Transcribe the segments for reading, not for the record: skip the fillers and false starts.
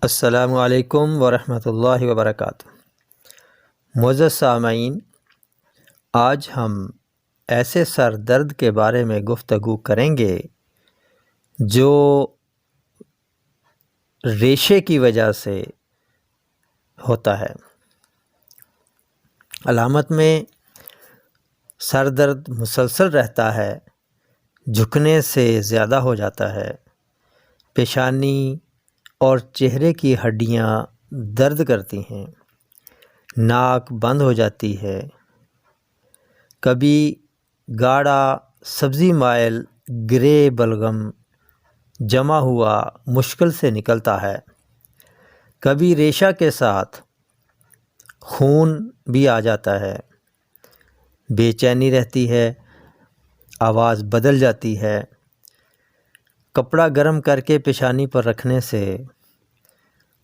السلام علیکم ورحمۃ اللہ وبرکاتہ۔ معزز سامعین، آج ہم ایسے سر درد کے بارے میں گفتگو کریں گے جو ریشے کی وجہ سے ہوتا ہے۔ علامت میں سر درد مسلسل رہتا ہے، جھکنے سے زیادہ ہو جاتا ہے، پیشانی اور چہرے کی ہڈیاں درد کرتی ہیں، ناک بند ہو جاتی ہے، کبھی گاڑھا سبزی مائل گرے بلغم جمع ہوا مشکل سے نکلتا ہے، کبھی ریشہ کے ساتھ خون بھی آ جاتا ہے، بے چینی رہتی ہے، آواز بدل جاتی ہے، کپڑا گرم کر کے پیشانی پر رکھنے سے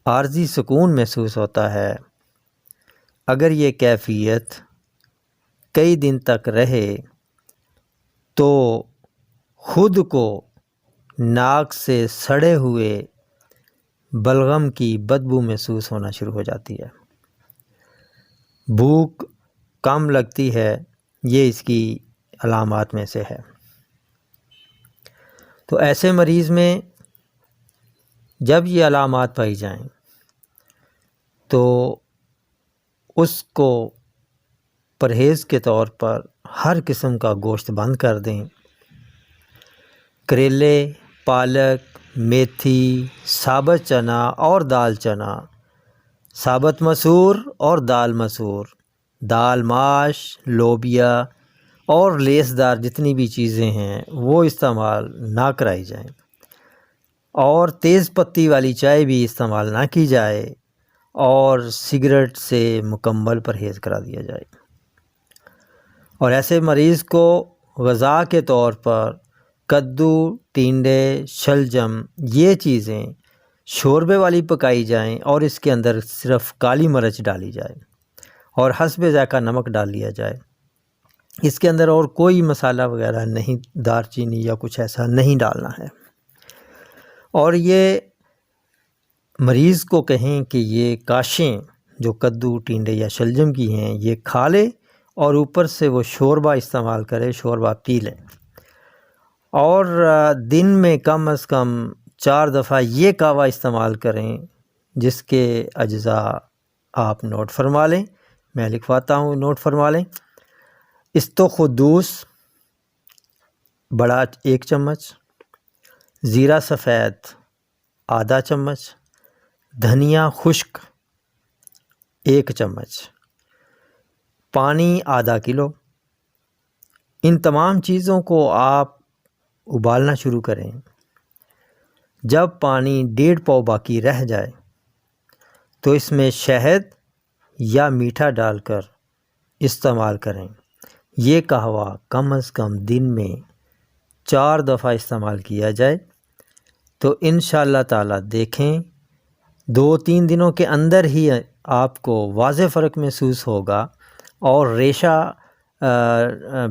عارضی سکون محسوس ہوتا ہے۔ اگر یہ کیفیت کئی دن تک رہے تو خود کو ناک سے سڑے ہوئے بلغم کی بدبو محسوس ہونا شروع ہو جاتی ہے، بھوک کم لگتی ہے، یہ اس کی علامات میں سے ہے۔ تو ایسے مریض میں جب یہ علامات پائی جائیں تو اس کو پرہیز کے طور پر ہر قسم کا گوشت بند کر دیں۔ کریلے، پالک، میتھی، ثابت چنا اور دال چنا، ثابت مسور اور دال مسور، دال ماش، لوبیا اور لیس دار جتنی بھی چیزیں ہیں وہ استعمال نہ کرائی جائیں، اور تیز پتی والی چائے بھی استعمال نہ کی جائے، اور سگریٹ سے مکمل پرہیز کرا دیا جائے۔ اور ایسے مریض کو غذا کے طور پر کدو، ٹینڈے، شلجم یہ چیزیں شوربے والی پکائی جائیں، اور اس کے اندر صرف کالی مرچ ڈالی جائے اور حسب ذائقہ نمک ڈال لیا جائے۔ اس کے اندر اور کوئی مسالہ وغیرہ نہیں، دار چینی یا کچھ ایسا نہیں ڈالنا ہے۔ اور یہ مریض کو کہیں کہ یہ کاشیں جو کدو، ٹینڈے یا شلجم کی ہیں یہ کھا لے، اور اوپر سے وہ شوربہ استعمال کرے، شوربہ پی لے، اور دن میں کم از کم 4 دفعہ یہ کہوہ استعمال کریں، جس کے اجزاء آپ نوٹ فرما لیں، میں لکھواتا ہوں، نوٹ فرما لیں۔ استوخدوس بڑا 1 چمچ، زیرہ سفید آدھا چمچ، دھنیا خشک 1 چمچ، پانی آدھا کلو۔ ان تمام چیزوں کو آپ ابالنا شروع کریں۔ جب پانی 1.5 پاؤ باقی رہ جائے تو اس میں شہد یا میٹھا ڈال کر استعمال کریں۔ یہ قہوہ کم از کم دن میں 4 دفعہ استعمال کیا جائے تو انشاءاللہ تعالی دیکھیں 2-3 دنوں کے اندر ہی آپ کو واضح فرق محسوس ہوگا، اور ریشہ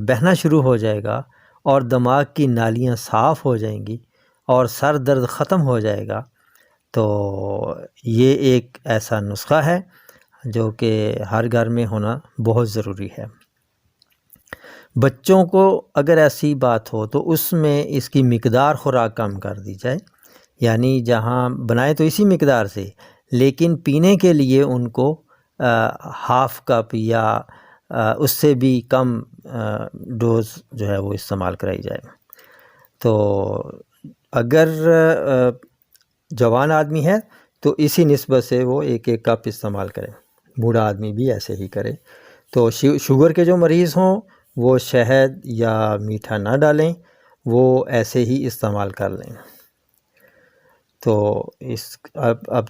بہنا شروع ہو جائے گا، اور دماغ کی نالیاں صاف ہو جائیں گی، اور سر درد ختم ہو جائے گا۔ تو یہ ایک ایسا نسخہ ہے جو کہ ہر گھر میں ہونا بہت ضروری ہے۔ بچوں کو اگر ایسی بات ہو تو اس میں اس کی مقدار خوراک کم کر دی جائے، یعنی جہاں بنائے تو اسی مقدار سے، لیکن پینے کے لیے ان کو ½ کپ یا اس سے بھی کم ڈوز جو ہے وہ استعمال کرائی جائے۔ تو اگر جوان آدمی ہے تو اسی نسبت سے وہ 1 کپ استعمال کرے، بوڑھا آدمی بھی ایسے ہی کرے۔ تو شوگر کے جو مریض ہوں وہ شہد یا میٹھا نہ ڈالیں، وہ ایسے ہی استعمال کر لیں۔ تو اب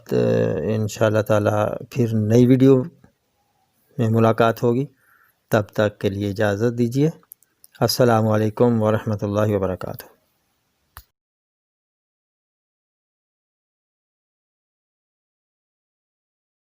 انشاءاللہ تعالی پھر نئی ویڈیو میں ملاقات ہوگی، تب تک کے لیے اجازت دیجیے۔ السلام علیکم ورحمۃ اللہ وبرکاتہ۔